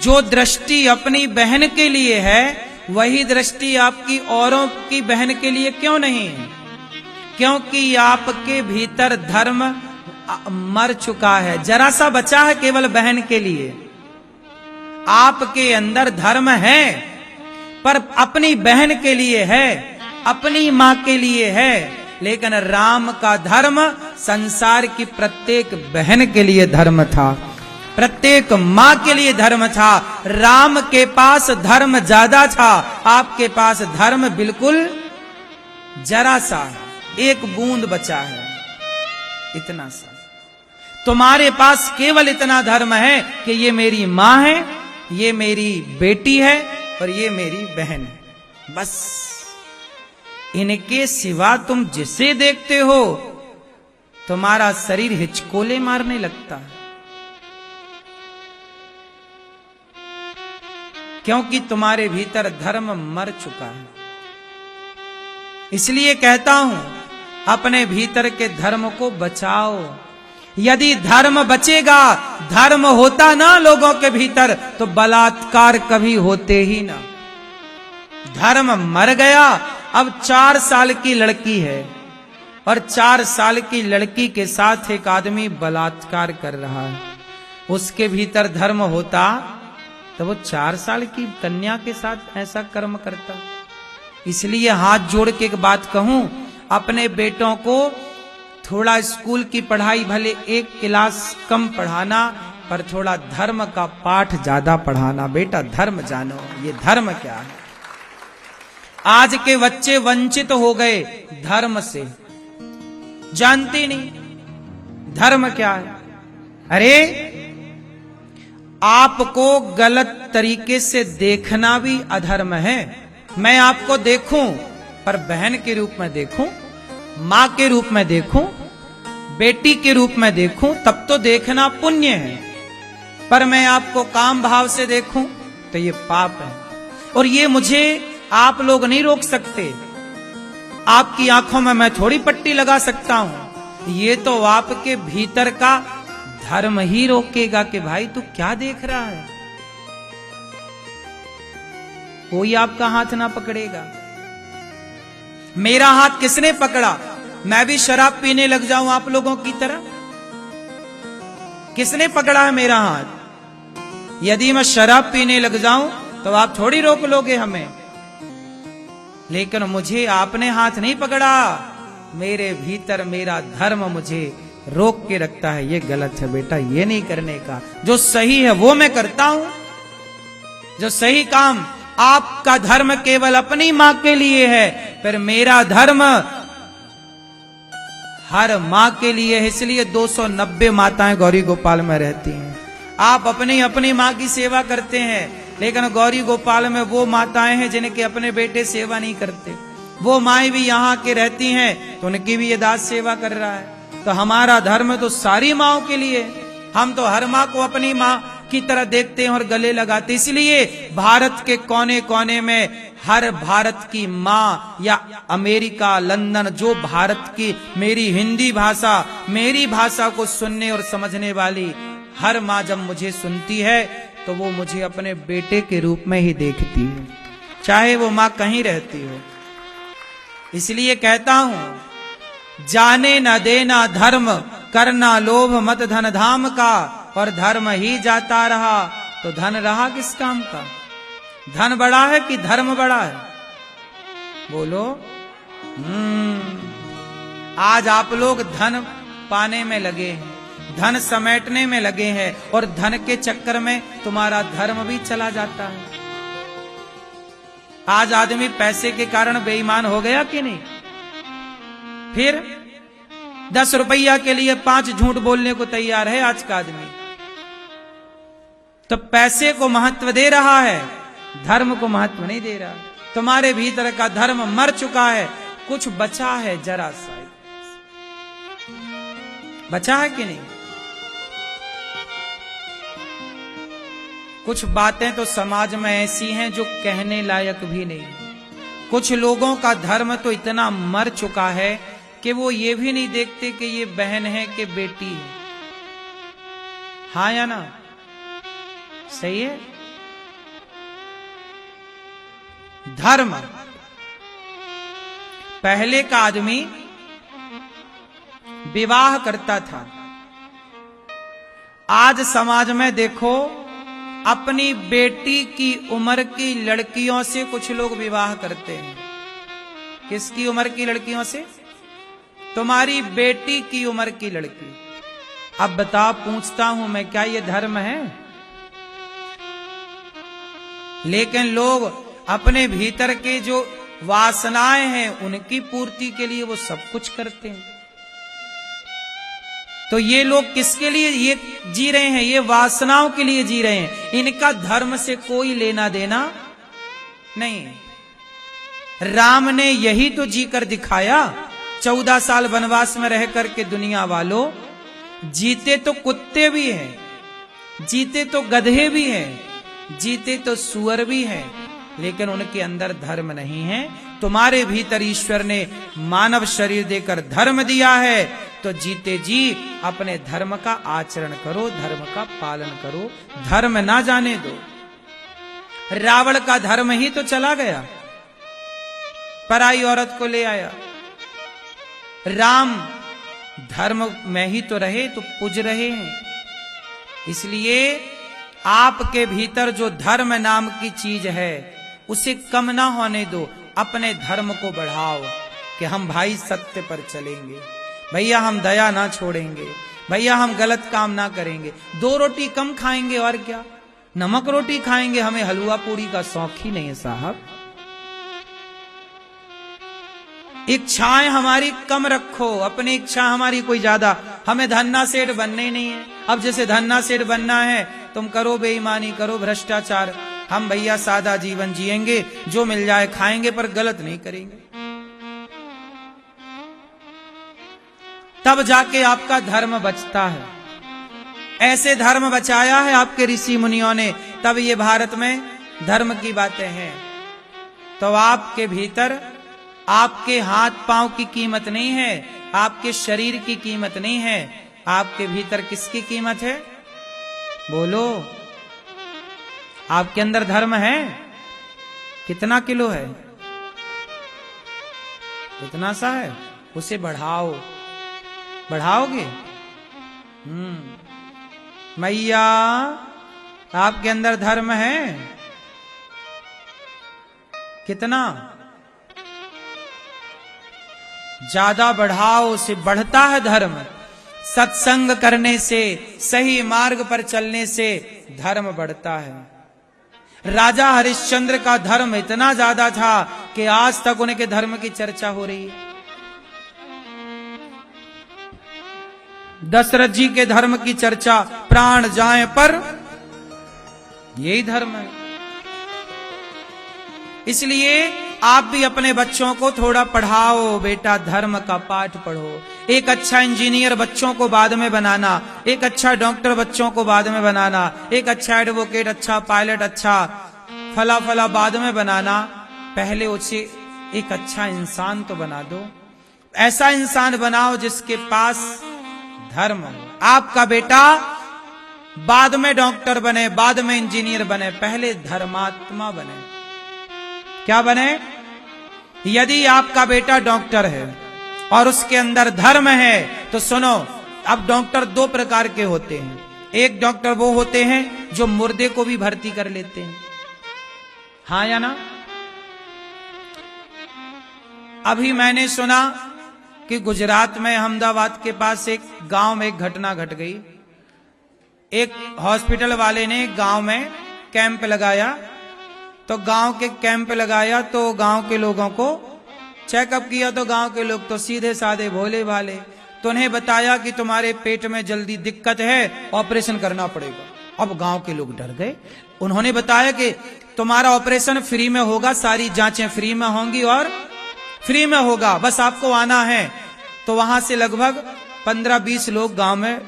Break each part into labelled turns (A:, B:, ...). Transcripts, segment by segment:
A: जो दृष्टि अपनी बहन के लिए है वही दृष्टि आपकी औरों की बहन के लिए क्यों नहीं है? क्योंकि आपके भीतर धर्म मर चुका है, जरा सा बचा है केवल बहन के लिए। आपके अंदर धर्म है पर अपनी बहन के लिए है, अपनी मां के लिए है, लेकिन राम का धर्म संसार की प्रत्येक बहन के लिए धर्म था, प्रत्येक मां के लिए धर्म था। राम के पास धर्म ज्यादा था, आपके पास धर्म बिल्कुल जरा सा, एक बूंद बचा है, इतना सा। तुम्हारे पास केवल इतना धर्म है कि ये मेरी मां है, ये मेरी बेटी है और ये मेरी बहन है, बस। इनके सिवा तुम जिसे देखते हो तुम्हारा शरीर हिचकोले मारने लगता है, क्योंकि तुम्हारे भीतर धर्म मर चुका है। इसलिए कहता हूं अपने भीतर के धर्म को बचाओ। यदि धर्म बचेगा, धर्म होता ना लोगों के भीतर, तो बलात्कार कभी होते ही ना। धर्म मर गया। अब 4 साल की लड़की है और 4 साल की लड़की के साथ एक आदमी बलात्कार कर रहा है, उसके भीतर धर्म होता तो वो 4 साल की कन्या के साथ ऐसा कर्म करता। इसलिए हाथ जोड़ के एक बात कहूं, अपने बेटों को थोड़ा स्कूल की पढ़ाई भले 1 क्लास कम पढ़ाना, पर थोड़ा धर्म का पाठ ज्यादा पढ़ाना। बेटा धर्म जानो, ये धर्म क्या है। आज के बच्चे वंचित हो गए धर्म से, जानते नहीं धर्म क्या है। अरे आपको गलत तरीके से देखना भी अधर्म है। मैं आपको देखूं पर बहन के रूप में देखूं, मां के रूप में देखूं, बेटी के रूप में देखूं, तब तो देखना पुण्य है। पर मैं आपको काम भाव से देखूं तो ये पाप है। और ये मुझे आप लोग नहीं रोक सकते। आपकी आंखों में मैं थोड़ी पट्टी लगा सकता हूं, ये तो आपके भीतर का धर्म ही रोकेगा कि भाई तू क्या देख रहा है। कोई आपका हाथ ना पकड़ेगा। मेरा हाथ किसने पकड़ा? मैं भी शराब पीने लग जाऊं आप लोगों की तरह? किसने पकड़ा है मेरा हाथ? यदि मैं शराब पीने लग जाऊं तो आप थोड़ी रोक लोगे हमें, लेकिन मुझे आपने हाथ नहीं पकड़ा। मेरे भीतर मेरा धर्म मुझे रोक के रखता है, ये गलत है बेटा, ये नहीं करने का। जो सही है वो मैं करता हूं, जो सही काम। आपका धर्म केवल अपनी मां के लिए है, पर मेरा धर्म हर मां के लिए है। इसलिए 290 माताएं गौरी गोपाल में रहती हैं। आप अपनी अपनी मां की सेवा करते हैं, लेकिन गौरी गोपाल में वो माताएं हैं जिनके अपने बेटे सेवा नहीं करते। वो माएं भी यहाँ के रहती हैं तो उनकी भी ये दास सेवा कर रहा है। तो हमारा धर्म तो सारी माओं के लिए। हम तो हर माँ को अपनी माँ की तरह देखते हैं और गले लगाते। इसलिए भारत के कोने कोने में हर भारत की माँ या अमेरिका, लंदन, जो भारत की मेरी हिंदी भाषा, मेरी भाषा को सुनने और समझने वाली हर माँ जब मुझे सुनती है तो वो मुझे अपने बेटे के रूप में ही देखती है, चाहे वो माँ कहीं रहती हो। इसलिए कहता हूं, जाने न देना धर्म, करना लोभ मत धन धाम का। और धर्म ही जाता रहा तो धन रहा किस काम का? धन बड़ा है कि धर्म बड़ा है? बोलो। आज आप लोग धन पाने में लगे हैं, धन समेटने में लगे हैं, और धन के चक्कर में तुम्हारा धर्म भी चला जाता है। आज आदमी पैसे के कारण बेईमान हो गया कि नहीं? फिर 10 रुपया के लिए 5 झूठ बोलने को तैयार है आज का आदमी। तो पैसे को महत्व दे रहा है, धर्म को महत्व नहीं दे रहा। तुम्हारे भीतर का धर्म मर चुका है, कुछ बचा है जरा सा, बचा है कि नहीं? कुछ बातें तो समाज में ऐसी हैं जो कहने लायक भी नहीं। कुछ लोगों का धर्म तो इतना मर चुका है कि वो ये भी नहीं देखते कि ये बहन है कि बेटी है। हाँ या ना? सही है? धर्म। पहले का आदमी विवाह करता था, आज समाज में देखो अपनी बेटी की उम्र की लड़कियों से कुछ लोग विवाह करते हैं। किसकी उम्र की लड़कियों से? तुम्हारी बेटी की उम्र की लड़की। अब बता, पूछता हूं मैं, क्या ये धर्म है? लेकिन लोग अपने भीतर के जो वासनाएं हैं उनकी पूर्ति के लिए वो सब कुछ करते हैं। तो ये लोग किसके लिए ये जी रहे हैं? ये वासनाओं के लिए जी रहे हैं। इनका धर्म से कोई लेना देना नहीं। राम ने यही तो जी कर दिखाया। 14 साल वनवास में रह करके दुनिया वालों, जीते तो कुत्ते भी हैं, जीते तो गधे भी हैं, जीते तो सुअर भी हैं, लेकिन उनके अंदर धर्म नहीं है। तुम्हारे भीतर ईश्वर ने मानव शरीर देकर धर्म दिया है, तो जीते जी अपने धर्म का आचरण करो, धर्म का पालन करो, धर्म ना जाने दो। रावण का धर्म ही तो चला गया, पराई औरत को ले आया। राम धर्म में ही तो रहे, तो पूज रहे हैं। इसलिए आपके भीतर जो धर्म नाम की चीज है उसे कम ना होने दो, अपने धर्म को बढ़ाओ कि हम भाई सत्य पर चलेंगे, भैया हम दया ना छोड़ेंगे, भैया हम गलत काम ना करेंगे। 2 रोटी कम खाएंगे और क्या, नमक रोटी खाएंगे, हमें हलवा पूरी का शौक ही नहीं है साहब। इच्छाएं हमारी कम रखो, अपनी इच्छा हमारी कोई ज्यादा। हमें धन्ना सेठ बनना ही नहीं है। अब जैसे धन्ना सेठ बनना है, तुम करो बेईमानी, करो भ्रष्टाचार, हम भैया सादा जीवन जिएंगे, जो मिल जाए खाएंगे, पर गलत नहीं करेंगे। तब जाके आपका धर्म बचता है। ऐसे धर्म बचाया है आपके ऋषि मुनियों ने, तब ये भारत में धर्म की बातें हैं। तो आपके भीतर आपके हाथ पांव की कीमत नहीं है, आपके शरीर की कीमत नहीं है, आपके भीतर किसकी कीमत है? बोलो, आपके अंदर धर्म है? कितना किलो है? इतना सा है, उसे बढ़ाओ। बढ़ाओगे? मैया, आपके अंदर धर्म है? कितना? ज्यादा बढ़ाओ, उसे बढ़ता है धर्म। सत्संग करने से, सही मार्ग पर चलने से धर्म बढ़ता है। राजा हरिश्चंद्र का धर्म इतना ज्यादा था कि आज तक उनके धर्म की चर्चा हो रही है। दशरथ जी के धर्म की चर्चा प्राण जाए पर, यही धर्म है। इसलिए आप भी अपने बच्चों को थोड़ा पढ़ाओ, बेटा धर्म का पाठ पढ़ो। एक अच्छा इंजीनियर बच्चों को बाद में बनाना, एक अच्छा डॉक्टर बच्चों को बाद में बनाना, एक अच्छा एडवोकेट, अच्छा पायलट, अच्छा फला फला बाद में बनाना। पहले उसे एक अच्छा इंसान तो बना दो। ऐसा इंसान बनाओ जिसके पास धर्म हो। आपका बेटा बाद में डॉक्टर बने, बाद में इंजीनियर बने, पहले धर्मात्मा बने। क्या बने? यदि आपका बेटा डॉक्टर है और उसके अंदर धर्म है, तो सुनो, अब डॉक्टर 2 प्रकार के होते हैं। एक डॉक्टर वो होते हैं जो मुर्दे को भी भर्ती कर लेते हैं, हाँ या ना? अभी मैंने सुना कि गुजरात में अहमदाबाद के पास एक गांव में एक घटना घट गई। एक हॉस्पिटल वाले ने गांव में कैंप लगाया, तो गांव के कैंप लगाया तो गांव के लोगों को चेकअप किया। तो गांव के लोग तो सीधे साधे भोले भाले, तो उन्हें बताया कि तुम्हारे पेट में जल्दी दिक्कत है, ऑपरेशन करना पड़ेगा। अब गांव के लोग डर गए। उन्होंने बताया कि तुम्हारा ऑपरेशन फ्री में होगा, सारी जांचें फ्री में होंगी और फ्री में होगा, बस आपको आना है। तो वहां से लगभग 15-20 लोग गांव में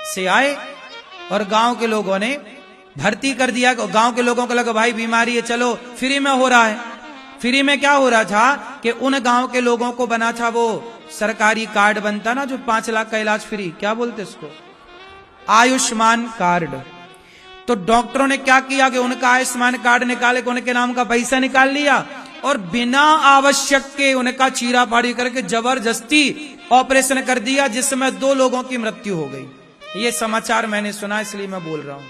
A: से आए और गांव के लोगों ने भर्ती कर दिया। गांव के लोगों को लगा भाई बीमारी है, चलो फ्री में हो रहा है। फ्री में क्या हो रहा था कि उन गांव के लोगों को बना था वो सरकारी कार्ड बनता ना, जो 5 लाख का इलाज फ्री, क्या बोलते उसको, आयुष्मान कार्ड। तो डॉक्टरों ने क्या किया कि उनका आयुष्मान कार्ड निकाले के उनके नाम का पैसा निकाल लिया और बिना आवश्यक के उनका चीरा फाड़ी करके जबरदस्ती ऑपरेशन कर दिया, जिसमें 2 लोगों की मृत्यु हो गई। ये समाचार मैंने सुना, इसलिए मैं बोल रहा हूं।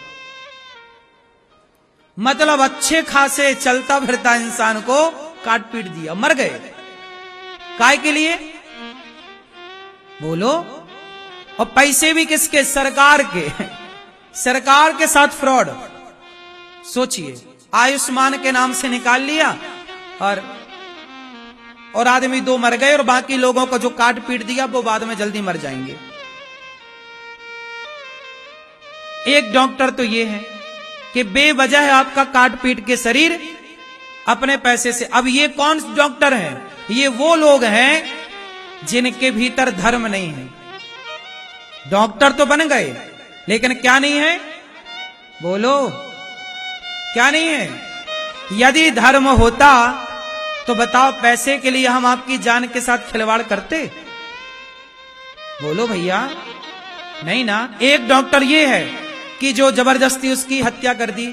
A: मतलब अच्छे खासे चलता फिरता इंसान को काट पीट दिया, मर गए। काय के लिए बोलो? और पैसे भी किसके? सरकार के। सरकार के साथ फ्रॉड। सोचिए, आयुष्मान के नाम से निकाल लिया और आदमी 2 मर गए और बाकी लोगों को जो काट पीट दिया वो बाद में जल्दी मर जाएंगे। एक डॉक्टर तो ये है कि बेवजह आपका काट पीट के शरीर अपने पैसे से। अब ये कौन डॉक्टर हैं? ये वो लोग हैं जिनके भीतर धर्म नहीं है। डॉक्टर तो बन गए, लेकिन क्या नहीं है? बोलो, क्या नहीं है? यदि धर्म होता तो बताओ, पैसे के लिए हम आपकी जान के साथ खिलवाड़ करते? बोलो भैया, नहीं ना। एक डॉक्टर ये है कि जो जबरदस्ती उसकी हत्या कर दी,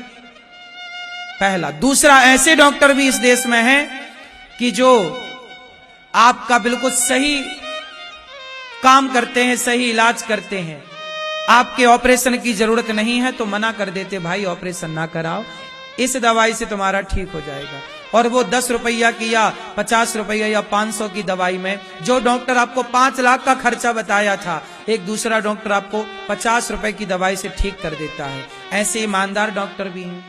A: पहला। दूसरा, ऐसे डॉक्टर भी इस देश में हैं कि जो आपका बिल्कुल सही काम करते हैं, सही इलाज करते हैं। आपके ऑपरेशन की जरूरत नहीं है तो मना कर देते, भाई ऑपरेशन ना कराओ, इस दवाई से तुम्हारा ठीक हो जाएगा। और वो 10 रुपया की या 50 रुपया या 500 की दवाई में जो डॉक्टर आपको 5 लाख का खर्चा बताया था, एक दूसरा डॉक्टर आपको 50 रुपए की दवाई से ठीक कर देता है। ऐसे ईमानदार डॉक्टर भी हैं।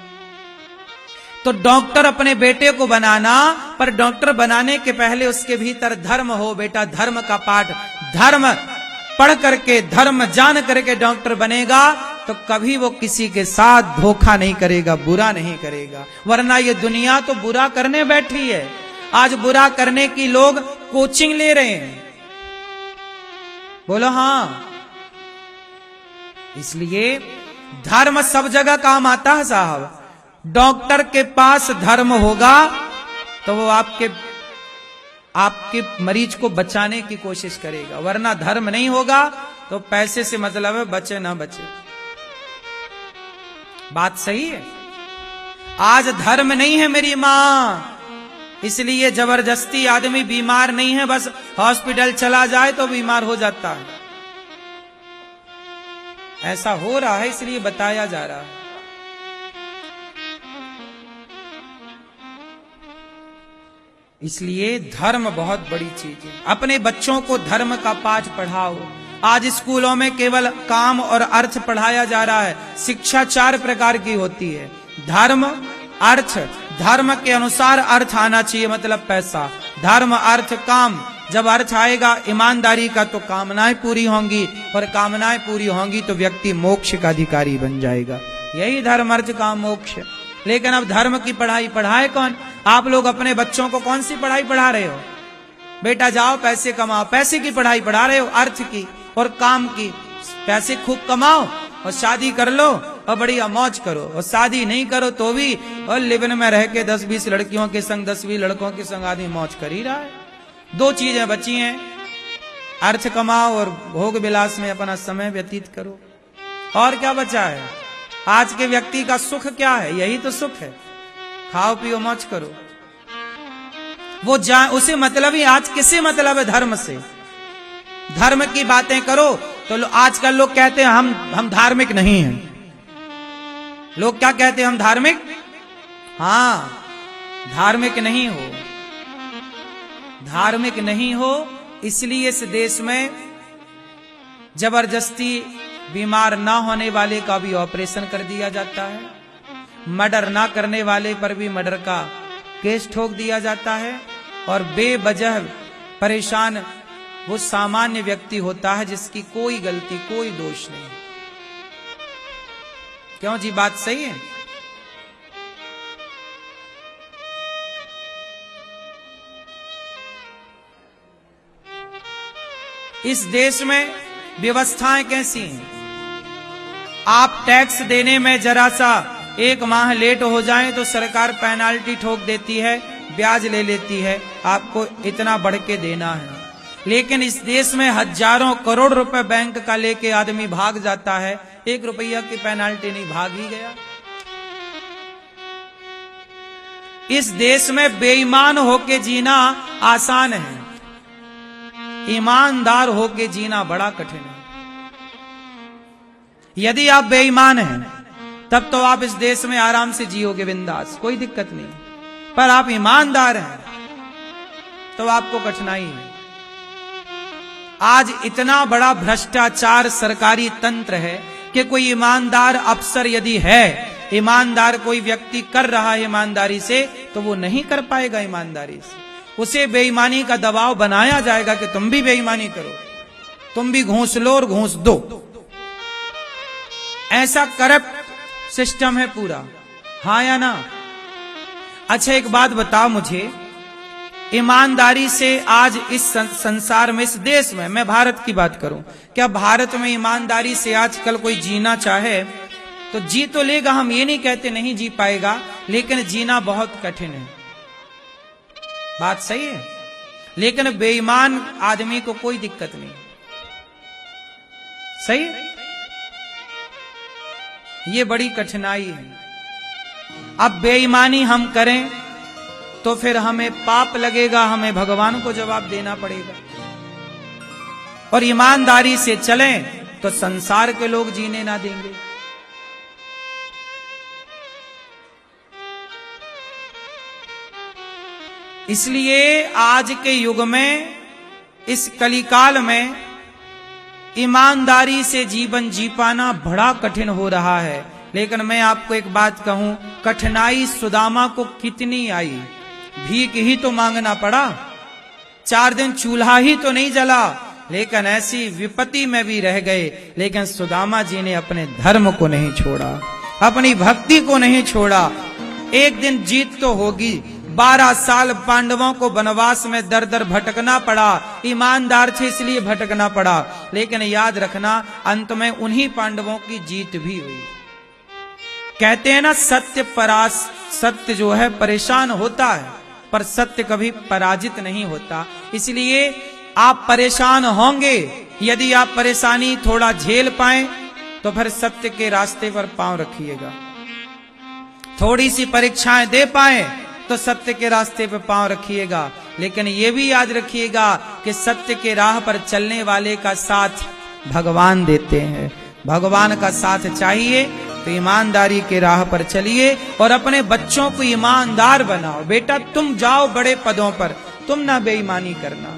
A: तो डॉक्टर अपने बेटे को बनाना, पर डॉक्टर बनाने के पहले उसके भीतर धर्म हो। बेटा, धर्म का पाठ, धर्म पढ़ करके, धर्म जान करके डॉक्टर बनेगा तो कभी वो किसी के साथ धोखा नहीं करेगा, बुरा नहीं करेगा। वरना ये दुनिया तो बुरा करने बैठी है। आज बुरा करने की लोग कोचिंग ले रहे हैं। बोलो हाँ। इसलिए धर्म सब जगह काम आता है साहब। डॉक्टर के पास धर्म होगा तो वो आपके मरीज को बचाने की कोशिश करेगा, वरना धर्म नहीं होगा तो पैसे से मतलब है, बचे ना बचे। बात सही है। आज धर्म नहीं है मेरी मां, इसलिए जबरदस्ती आदमी बीमार नहीं है, बस हॉस्पिटल चला जाए तो बीमार हो जाता है। ऐसा हो रहा है, इसलिए बताया जा रहा है। इसलिए धर्म बहुत बड़ी चीज है। अपने बच्चों को धर्म का पाठ पढ़ाओ। आज स्कूलों में केवल काम और अर्थ पढ़ाया जा रहा है। शिक्षा 4 प्रकार की होती है, धर्म, अर्थ। धर्म के अनुसार अर्थ आना चाहिए, मतलब पैसा। धर्म, अर्थ, काम। जब अर्थ आएगा ईमानदारी का तो कामनाएं पूरी होंगी, और कामनाएं पूरी होंगी तो व्यक्ति मोक्ष का अधिकारी बन जाएगा। यही धर्म, अर्थ, काम, मोक्ष। लेकिन अब धर्म की पढ़ाई पढ़ाए कौन? आप लोग अपने बच्चों को कौन सी पढ़ाई पढ़ा रहे हो? बेटा जाओ पैसे कमाओ, पैसे की पढ़ाई पढ़ा रहे हो, अर्थ की और काम की। पैसे खूब कमाओ और शादी कर लो और बढ़िया मौज करो, और शादी नहीं करो तो भी और लिवन में रह के 10-20 लड़कियों के संग, 10-20 लड़कों के संग आदमी मौज कर ही रहा है। 2 चीजें बची हैं, अर्थ कमाओ और भोग विलास में अपना समय व्यतीत करो। और क्या बचा है? आज के व्यक्ति का सुख क्या है? यही तो सुख है, खाओ पियो मौज करो। वो उसे मतलब ही आज किसे मतलब है? धर्म से। धर्म की बातें करो तो आजकल लोग कहते हैं हम धार्मिक नहीं हैं। लोग क्या कहते हैं? हम धार्मिक। हाँ, धार्मिक नहीं हो, धार्मिक नहीं हो। इसलिए इस देश में जबरदस्ती बीमार ना होने वाले का भी ऑपरेशन कर दिया जाता है, मर्डर ना करने वाले पर भी मर्डर का केस ठोक दिया जाता है, और बेवजह परेशान वो सामान्य व्यक्ति होता है जिसकी कोई गलती, कोई दोष नहीं। क्यों जी, बात सही है? इस देश में व्यवस्थाएं कैसी हैं? आप टैक्स देने में जरा सा 1 माह लेट हो जाएं तो सरकार पेनाल्टी ठोक देती है, ब्याज ले लेती है, आपको इतना बढ़ के देना है। लेकिन इस देश में हजारों करोड़ रुपए बैंक का लेके आदमी भाग जाता है, ₹1 की पेनाल्टी नहीं, भाग ही गया। इस देश में बेईमान होके जीना आसान है, ईमानदार होके जीना बड़ा कठिन है। यदि आप बेईमान हैं तब तो आप इस देश में आराम से जियोगे बिंदास, कोई दिक्कत नहीं। पर आप ईमानदार हैं तो आपको कठिनाई है। आज इतना बड़ा भ्रष्टाचार सरकारी तंत्र है कि कोई ईमानदार अफसर यदि है, ईमानदार कोई व्यक्ति कर रहा है ईमानदारी से, तो वो नहीं कर पाएगा ईमानदारी से। उसे बेईमानी का दबाव बनाया जाएगा कि तुम भी बेईमानी करो, तुम भी घूस लो और घूस दो। ऐसा करप्ट सिस्टम है पूरा, हाँ या ना? अच्छा एक बात बताओ मुझे, ईमानदारी से आज इस संसार में, इस देश में, मैं भारत की बात करूं, क्या भारत में ईमानदारी से आजकल कोई जीना चाहे तो जी तो लेगा? हम ये नहीं कहते नहीं जी पाएगा, लेकिन जीना बहुत कठिन है। बात सही है, लेकिन बेईमान आदमी को कोई दिक्कत नहीं। सही है? ये बड़ी कठिनाई है। अब बेईमानी हम करें तो फिर हमें पाप लगेगा, हमें भगवान को जवाब देना पड़ेगा। और ईमानदारी से चलें तो संसार के लोग जीने ना देंगे। इसलिए आज के युग में, इस कलिकाल में ईमानदारी से जीवन जी पाना बड़ा कठिन हो रहा है। लेकिन मैं आपको एक बात कहूं, कठिनाई सुदामा को कितनी आई, भीख ही तो मांगना पड़ा, 4 दिन चूल्हा ही तो नहीं जला, लेकिन ऐसी विपत्ति में भी रह गए। लेकिन सुदामा जी ने अपने धर्म को नहीं छोड़ा, अपनी भक्ति को नहीं छोड़ा। एक दिन जीत तो होगी। 12 साल पांडवों को वनवास में दर दर भटकना पड़ा, ईमानदार थे इसलिए भटकना पड़ा। लेकिन याद रखना, अंत में उन्हीं पांडवों की जीत भी हुई। कहते हैं ना, सत्य जो है परेशान होता है, पर सत्य कभी पराजित नहीं होता। इसलिए आप परेशान होंगे, यदि आप परेशानी थोड़ा झेल पाएं तो फिर सत्य के रास्ते पर पांव रखिएगा। थोड़ी सी परीक्षाएं दे पाएं तो सत्य के रास्ते पर पांव रखिएगा। लेकिन यह भी याद रखिएगा कि सत्य के राह पर चलने वाले का साथ भगवान देते हैं। भगवान का साथ चाहिए तो ईमानदारी के राह पर चलिए और अपने बच्चों को ईमानदार बनाओ। बेटा तुम जाओ बड़े पदों पर, तुम ना बेईमानी करना।